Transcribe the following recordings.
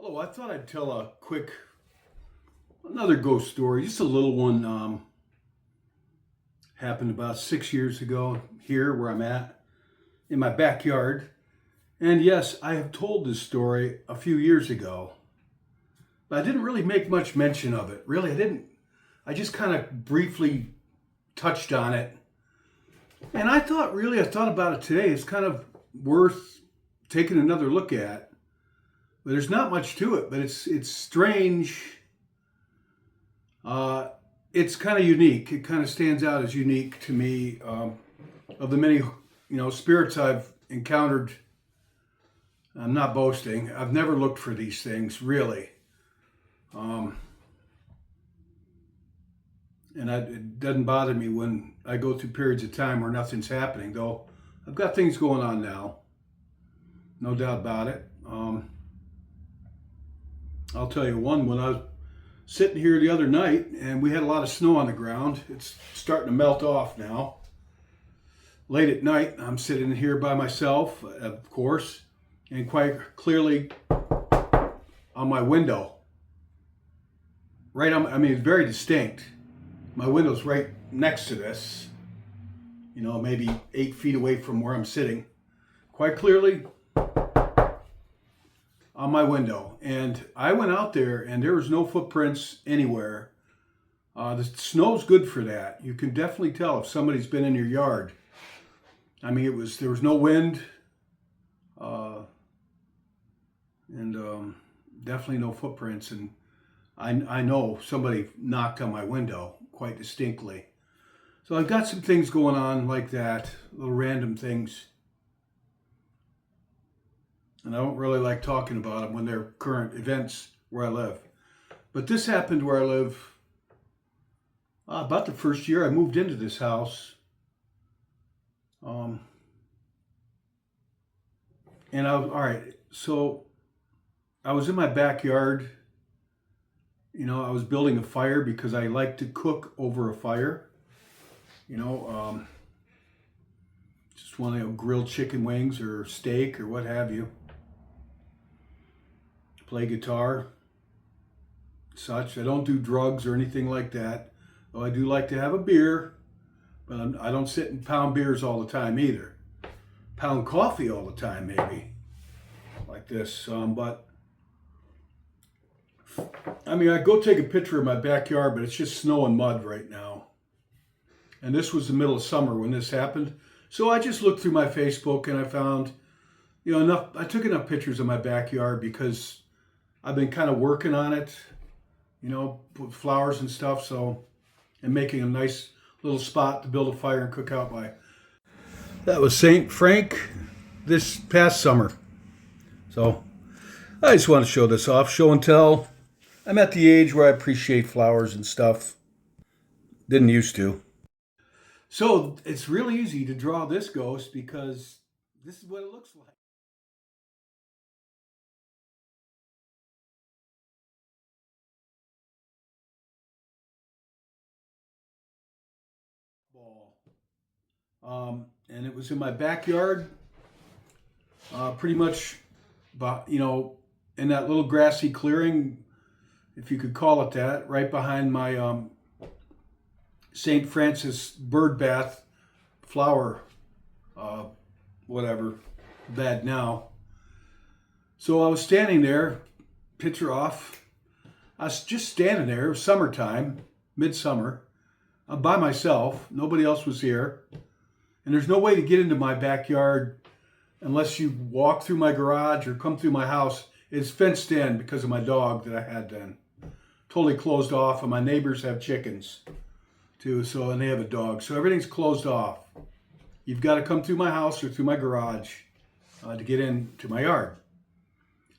Hello, I thought I'd tell another ghost story, just a little one. Happened about 6 years ago here where I'm at in my backyard. And yes, I have told this story a few years ago, but I didn't really make much mention of it. Really, I didn't. I just kind of briefly touched on it. And I thought about it today. It's kind of worth taking another look at. But there's not much to it, but it's strange. It's kind of unique. It kind of stands out as unique to me. Of the many, spirits I've encountered, I'm not boasting. I've never looked for these things really, it doesn't bother me when I go through periods of time where nothing's happening. Though I've got things going on now, no doubt about it. I'll tell you one, when I was sitting here the other night and we had a lot of snow on the ground. It's starting to melt off now. Late at night, I'm sitting here by myself, of course, and quite clearly on my window. It's very distinct. My window's right next to this, maybe 8 feet away from where I'm sitting. Quite clearly on my window. And I went out there and there was no footprints anywhere. The snow's good for that. You can definitely tell if somebody's been in your yard. There was no wind, and definitely no footprints. And I know somebody knocked on my window quite distinctly. So I've got some things going on like that, little random things. And I don't really like talking about them when they're current events where I live. But this happened where I live about the first year I moved into this house. So I was in my backyard. I was building a fire because I like to cook over a fire. Just want to grill chicken wings or steak or what have you. Play guitar, such. I don't do drugs or anything like that, though I do like to have a beer, but I don't sit and pound beers all the time either. Pound coffee all the time, maybe, like this. I go take a picture of my backyard, but it's just snow and mud right now. And this was the middle of summer when this happened. So I just looked through my Facebook and I found, enough. I took enough pictures of my backyard because I've been kind of working on it, with flowers and stuff, and making a nice little spot to build a fire and cook out by. That was St. Frank this past summer. So I just want to show this off, show and tell. I'm at the age where I appreciate flowers and stuff. Didn't used to. So it's really easy to draw this ghost because this is what it looks like. Ball. And it was in my backyard, pretty much, in that little grassy clearing, if you could call it that, right behind my St. Francis bird bath flower, bed now. So I was standing there, picture off. I was just standing there. It was summertime, midsummer. I'm by myself. Nobody else was here. And there's no way to get into my backyard unless you walk through my garage or come through my house. It's fenced in because of my dog that I had then. Totally closed off, and my neighbors have chickens too, and they have a dog. So everything's closed off. You've got to come through my house or through my garage to get into my yard.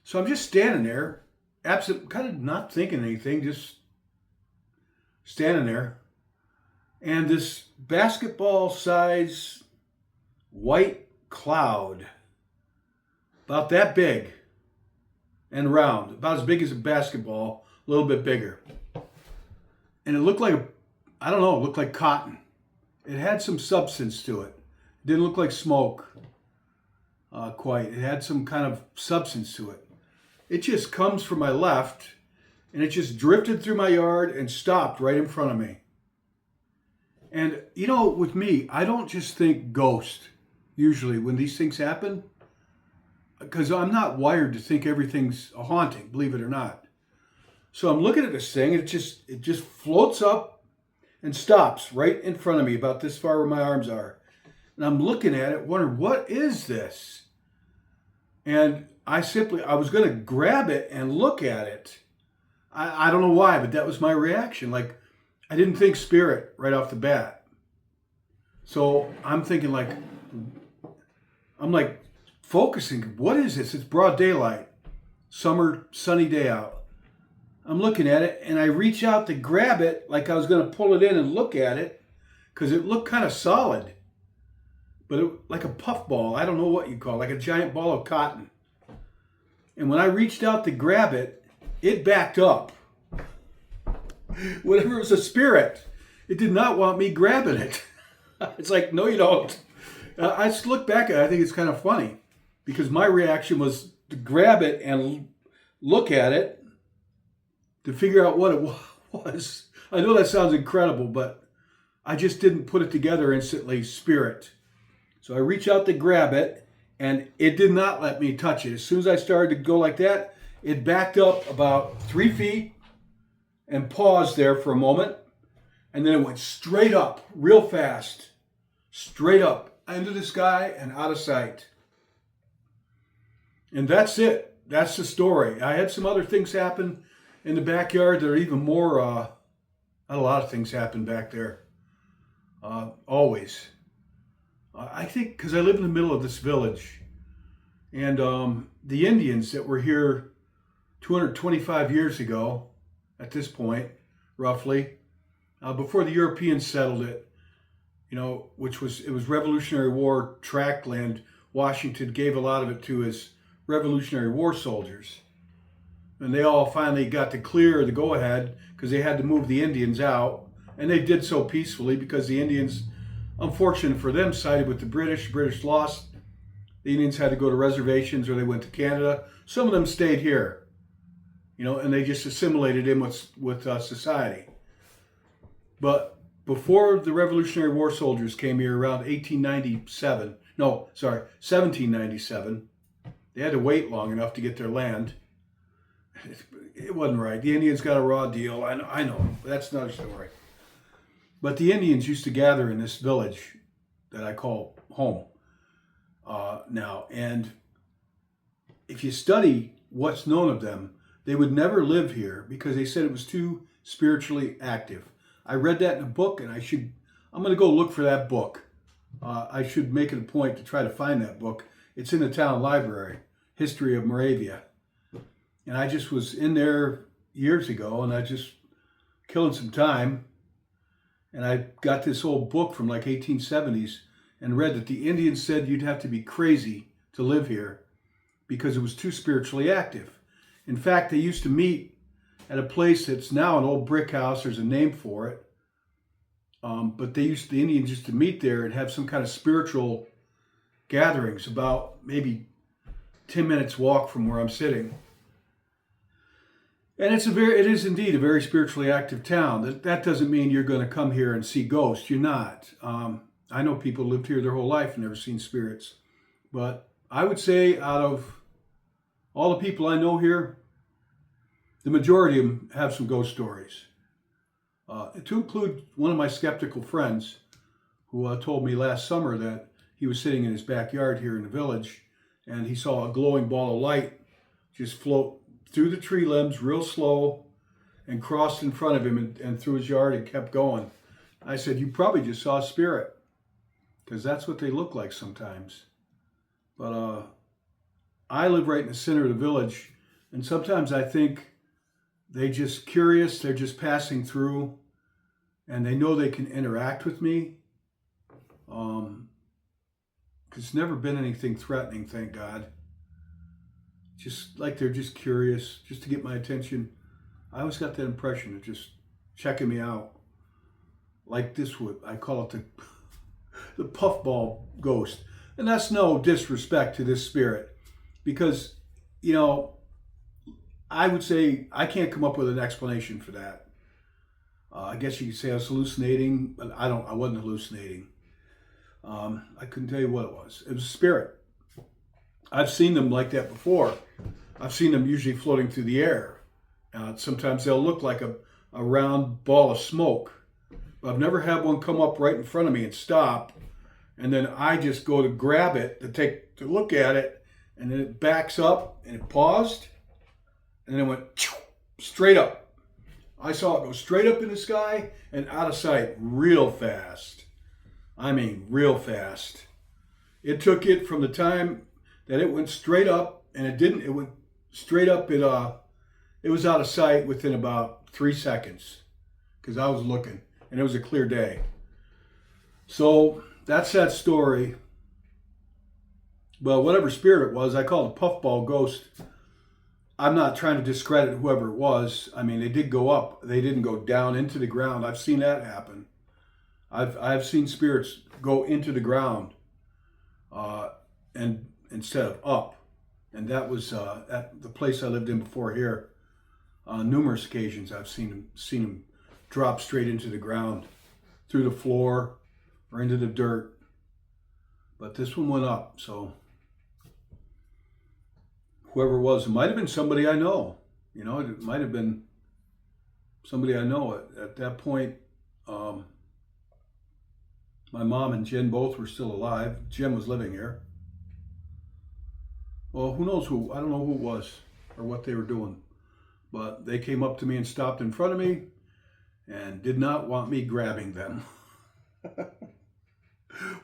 So I'm just standing there, absent, kind of not thinking anything, just standing there. And this basketball-size white cloud, about that big and round, about as big as a basketball, a little bit bigger. And it looked like, it looked like cotton. It had some substance to it. It didn't look like smoke quite. It had some kind of substance to it. it just comes from my left and it just drifted through my yard and stopped right in front of me. And you know, with me, I don't just think ghost usually when these things happen, because I'm not wired to think everything's a haunting, believe it or not. So I'm looking at this thing, and it just floats up and stops right in front of me, about this far where my arms are. And I'm looking at it, wondering, what is this? And I was going to grab it and look at it. I don't know why, but that was my reaction. Like, I didn't think spirit right off the bat. So I'm thinking I'm focusing, what is this? It's broad daylight, summer, sunny day out. I'm looking at it and I reach out to grab it like I was going to pull it in and look at it because it looked kind of solid, but like a puffball. I don't know what you call it, like a giant ball of cotton. And when I reached out to grab it, it backed up. Whatever, it was a spirit. It did not want me grabbing it. It's like, no, you don't. I just look back at it. I think it's kind of funny because my reaction was to grab it and look at it to figure out what it was. I know that sounds incredible, but I just didn't put it together instantly, spirit. So I reach out to grab it and it did not let me touch it. As soon as I started to go like that, it backed up about 3 feet and paused there for a moment. And then it went straight up, real fast, straight up into the sky and out of sight. And that's it. That's the story. I had some other things happen in the backyard that are even more, a lot of things happen back there. Always. I think because I live in the middle of this village. And the Indians that were here 225 years ago, at this point, roughly, before the Europeans settled it, you know, it was Revolutionary War tract land. Washington gave a lot of it to his Revolutionary War soldiers. And they all finally got to clear the go-ahead because they had to move the Indians out. And they did so peacefully because the Indians, unfortunate for them, sided with the British. The British lost. The Indians had to go to reservations or they went to Canada. Some of them stayed here, you know, and they just assimilated in with society. But before the Revolutionary War soldiers came here around 1797, they had to wait long enough to get their land. It wasn't right. The Indians got a raw deal. I know. That's another story. But the Indians used to gather in this village that I call home now. And if you study what's known of them, they would never live here because they said it was too spiritually active. I read that in a book, and I'm going to go look for that book. I should make it a point to try to find that book. It's in the town library, History of Moravia. And I just was in there years ago, and I just killing some time. And I got this old book from like 1870s and read that the Indians said you'd have to be crazy to live here because it was too spiritually active. In fact, they used to meet at a place that's now an old brick house. There's a name for it. But the Indians used to meet there and have some kind of spiritual gatherings about maybe 10 minutes walk from where I'm sitting. And it is indeed a very spiritually active town. That doesn't mean you're going to come here and see ghosts. You're not. I know people lived here their whole life and never seen spirits. But I would say out of all the people I know here, the majority of them have some ghost stories. To include one of my skeptical friends who told me last summer that he was sitting in his backyard here in the village and he saw a glowing ball of light just float through the tree limbs real slow and crossed in front of him and through his yard and kept going. I said, you probably just saw a spirit because that's what they look like sometimes. But I live right in the center of the village, and sometimes I think they're just curious, they're just passing through, and they know they can interact with me. Because it's never been anything threatening, thank God. Just like they're just curious, just to get my attention. I always got that impression of just checking me out. Like this would, I call it the Puffball Ghost. And that's no disrespect to this spirit. Because, you know, I would say I can't come up with an explanation for that. I guess you could say I was hallucinating, but I wasn't hallucinating. I couldn't tell you what it was. It was a spirit. I've seen them like that before. I've seen them usually floating through the air. Sometimes they'll look like a round ball of smoke. But I've never had one come up right in front of me and stop. And then I just go to grab it, to look at it, and then it backs up and it paused. And then it went straight up. I saw it go straight up in the sky and out of sight real fast. I mean, real fast. It took it from the time that it went straight up, and it went straight up. It was out of sight within about 3 seconds because I was looking, and it was a clear day. So that's that story. Well, whatever spirit it was, I call it Puffball Ghost. I'm not trying to discredit whoever it was. I mean, they did go up. They didn't go down into the ground. I've seen that happen. I've seen spirits go into the ground, and instead of up. And that was at the place I lived in before here. On numerous occasions, I've seen them drop straight into the ground, through the floor, or into the dirt. But this one went up, so whoever it was, it might have been somebody I know. You know, it might have been somebody I know. At that point, my mom and Jen both were still alive. Jen was living here. Well, who knows who? I don't know who it was or what they were doing. But they came up to me and stopped in front of me and did not want me grabbing them.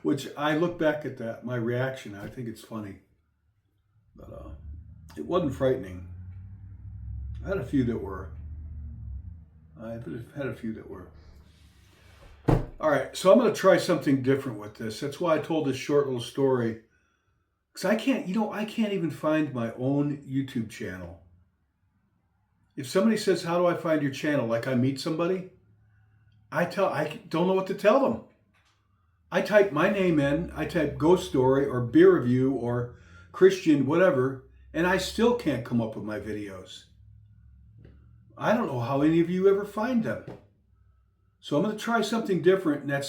Which I look back at that, my reaction, I think it's funny. But it wasn't frightening. I had a few that were. All right, so I'm going to try something different with this. That's why I told this short little story. Because I can't even find my own YouTube channel. If somebody says, how do I find your channel? Like I meet somebody, I don't know what to tell them. I type my name in, I type ghost story or beer review or Christian, whatever, and I still can't come up with my videos. I don't know how any of you ever find them. So I'm going to try something different, and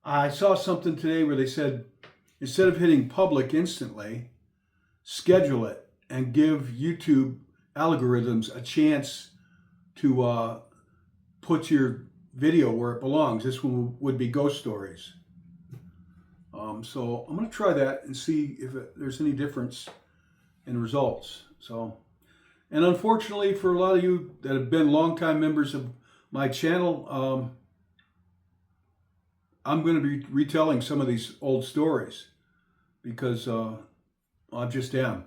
I saw something today where they said, instead of hitting public instantly, schedule it and give YouTube algorithms a chance to put your video where it belongs. This one would be ghost stories. So I'm going to try that and see if there's any difference in results. So, and unfortunately for a lot of you that have been longtime members of my channel, I'm going to be retelling some of these old stories because I just am.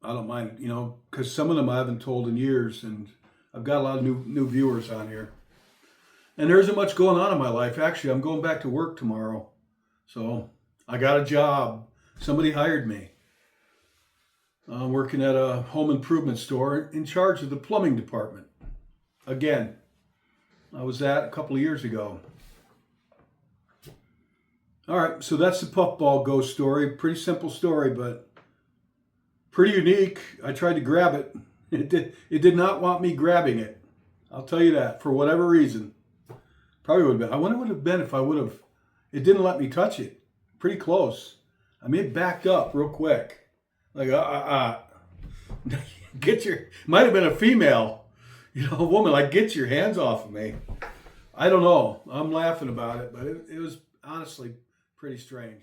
I don't mind, because some of them I haven't told in years, and I've got a lot of new viewers on here. And there isn't much going on in my life. Actually, I'm going back to work tomorrow. So I got a job. Somebody hired me. I'm working at a home improvement store in charge of the plumbing department. Again, I was that a couple of years ago. All right, so that's the Puffball Ghost story. Pretty simple story, but pretty unique. I tried to grab it. It did not want me grabbing it. I'll tell you that, for whatever reason. Probably would have been. I wonder what it would have been if I would have. It didn't let me touch it. Pretty close. I mean, it backed up real quick. Like, might have been a female, a woman, like, get your hands off of me. I don't know. I'm laughing about it, but it was honestly pretty strange.